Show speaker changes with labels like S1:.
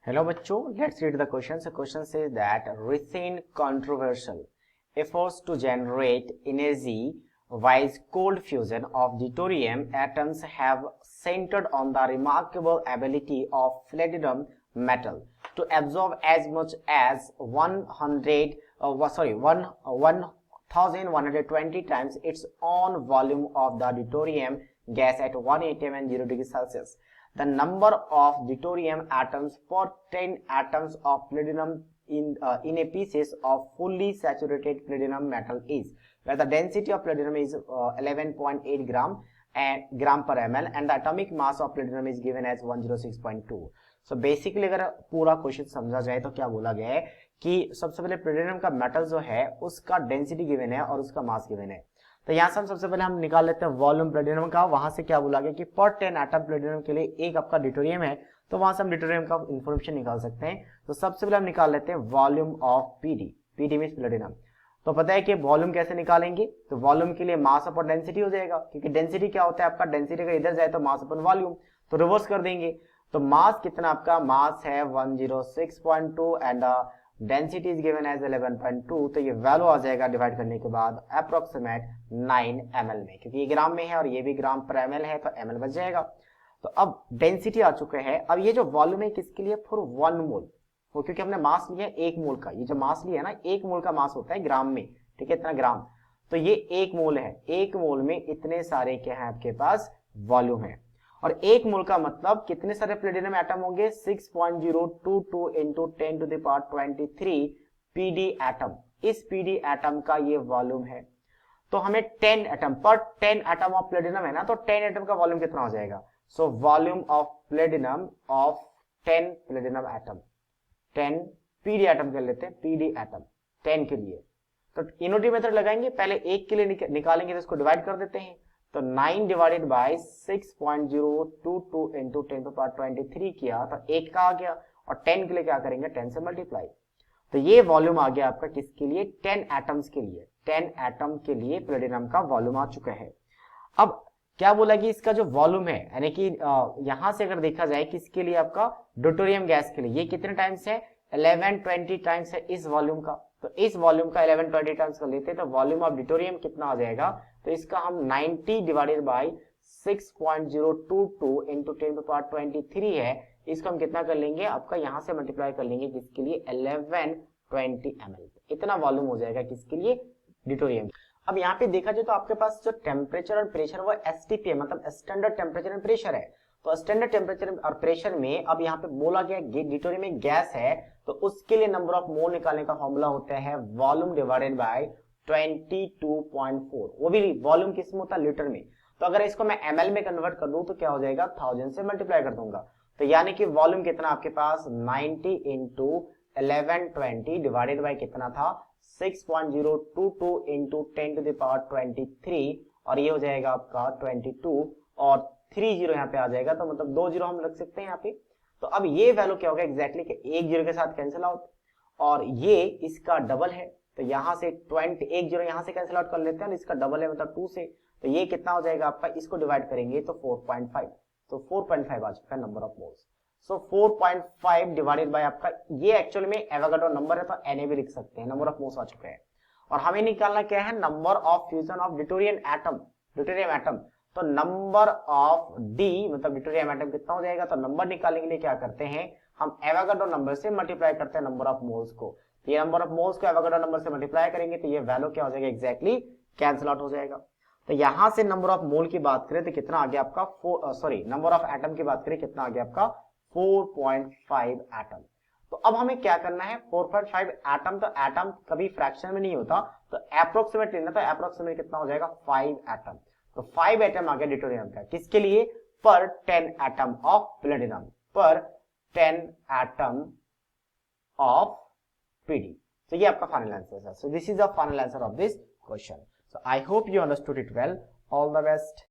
S1: Hello बच्चों, let's read the question. The question says that recent controversial efforts to generate energy via cold fusion of deuterium atoms have centered on the remarkable ability of platinum metal to absorb as much as 1120 times its own volume of the deuterium gas at 180 and 0 degrees Celsius. The number of deuterium atoms per 10 atoms of platinum in a pieces of fully saturated platinum metal is, where the density of platinum is 11.8 gram per ml and the atomic mass of platinum is given as 106.2. So basically अगर पूरा question समझा जाए तो क्या बोला गया है कि सबसे पहले प्लेटिनम का मेटल जो है उसका डेंसिटी गिवन है और उसका मास गिवन है। तो यहां से सबसे पहले हम निकाल लेते हैं वॉल्यूम प्लेटिनम का। वहां से क्या बोला गया कि पर 10 एटम प्लेटिनम के लिए एक आपका ड्यूटेरियम है, तो वहां से हम ड्यूटेरियम का इंफॉर्मेशन निकाल सकते हैं। तो सबसे पहले हम निकाल लेते हैं volume of PD. PD means platinum. तो पता है कि वॉल्यूम कैसे निकालेंगे, तो वॉल्यूम के लिए मास अपन डेंसिटी हो जाएगा, क्योंकि डेंसिटी क्या होता है आपका, डेंसिटी का इधर जाए तो मास अपन वॉल्यूम, तो रिवर्स कर देंगे। तो मास कितना आपका, मास है 106.2 and density is given as 11.2। तो ये वैल्यू आ जाएगा डिवाइड करने के बाद अप्रोक्सीमेट 9 ml में, क्योंकि ये ग्राम में है और ये भी ग्राम पर ml है तो ml बच जाएगा। तो अब डेंसिटी आ चुका है। अब ये जो वॉल्यूम है किसके लिए, फॉर 1 मोल, वो क्योंकि हमने मास लिया 1 मोल का, ये जो मास लिया ना 1 मोल का मास होता है ग्राम में, ठीक है, इतना ग्राम। तो ये 1 मोल है, 1 मोल में इतने सारे क्या है आपके पास वॉल्यूम है। और 1 मोल का मतलब कितने सारे प्लेटिनम एटम होंगे, 6.022 into 10 to the power 23 PD atom. इस पीडी एटम का ये वॉल्यूम है। तो हमें 10 एटम पर 10 एटम ऑफ प्लेटिनम है ना, तो 10 एटम का वॉल्यूम कितना हो जाएगा। So volume of platinum of 10 platinum atom, 10 PD atom कर लेते हैं, पीडी एटम 10 के लिए। तो इनोटी मेथड लगाएंगे, पहले एक के लिए निकालेंगे तो इसको डिवाइड कर देते हैं। तो 9 divided by 6.022 into 10 to power 23 किया तो 1 का आ गया, और 10 के लिए क्या करेंगे, 10 से मल्टीप्लाई। तो ये वॉल्यूम आ गया आपका किसके लिए, 10 एटम्स के लिए। 10 एटम के लिए प्लेटिनम का वॉल्यूम आ चुका है। अब क्या बोला कि इसका जो वॉल्यूम है, यानी कि यहां से अगर देखा जाए किसके लिए आपका ड्यूटेरियम गैस के लिए, ये कितने टाइम्स है, 1120 टाइम्स है इस वॉल्यूम का। तो इस वॉल्यूम का 1120 टाइम्स कर लेते हैं तो वॉल्यूम ऑफ ड्यूटेरियम कितना आ जाएगा, तो इसका हम 90 divided by 6.022 into 10 to power 23 है, इसको हम कितना कर लेंगे, आपका यहां से मल्टीप्लाई कर लेंगे किसके लिए, 1120 ml। इतना वॉल्यूम हो जाएगा किसके लिए, ड्यूटेरियम। अब यहाँ पे देखा जाए तो आपके पास जो टेम्परेचर और प्रेशर वो एसटीपी है, मतलब स्टैंडर्ड टेम्परेचर एंड प्रेशर है। तो स्टैंडर्ड टेम्परेचर और प्रेशर में अब यहाँ पे बोला गया ड्यूटेरियम में गैस है, तो उसके लिए नंबर ऑफ मोल निकालने का फॉर्मूला होता है वॉल्यूम डिवाइडेड बाय 22.4। वो भी वॉल्यूम किस में होता है, लीटर में। तो अगर इसको मैं ml में कन्वर्ट कर दूं तो क्या हो जाएगा, 1000 से मल्टीप्लाई कर दूंगा। तो यानी कि वॉल्यूम कितना आपके पास, 90 इंटू 1120 डिवाइडेड बाय कितना था, 6.022 इंटू 10 टू द पावर 23, और ये हो जाएगा आपका 22, और 30 यहाँ पे आ जाएगा, तो मतलब 2 जीरो हम रख सकते हैं यहाँ पे। तो अब ये वैल्यू क्या होगा एग्जैक्टली कि 1 जीरो के साथ कैंसिल आउट, और ये इसका डबल है, तो यहाँ से 1 जीरो यहाँ से कैंसिल आउट कर लेते हैं, और इसका डबल है मतलब 2 से, तो ये कितना हो जाएगा आपका, इसको डिवाइड करेंगे तो 4.5, तो 4.5 आ चुका है number of moles. So 4.5 divided by आपका, ये एक्चुअल में एवोगाड्रो नंबर है तो Na भी लिख सकते हैं, नंबर ऑफ मोल्स आ चुका है। और हमें निकालना क्या है, number of fusion of deuterium atom. तो नंबर ऑफ डी मतलब ड्यूटेरियम एटम कितना हो जाएगा, तो नंबर निकालने के लिए क्या करते हैं, हम एवोगाड्रो नंबर से मल्टीप्लाई करते हैं नंबर ऑफ मोल्स को। तो ये नंबर ऑफ मोल्स को एवोगाड्रो नंबर से मल्टीप्लाई करेंगे तो ये वैल्यू क्या हो जाएगा, एग्जैक्टली कैंसिल आउट हो जाएगा। तो यहां से नंबर ऑफ मोल की बात करें तो कितना आ गया आपका, नंबर ऑफ एटम की बात करें कितना आ गया आपका, 4.5 एटम। तो अब हमें क्या करना है, 4.5 एटम, तो एटम कभी फ्रैक्शन में नहीं होता, तो एप्रोक्सीमेट लेना, तो एप्रोक्सीमेट कितना हो जाएगा, 5 एटम। तो 5 एटम आ गया ड्यूटेरियम का, किसके लिए, पर 10 एटम ऑफ प्लेटिनम, पर 10 एटम ऑफ पीडी। तो ये आपका फाइनल आंसर है। So this is the final answer of this question. So I hope you understood it well. All the best.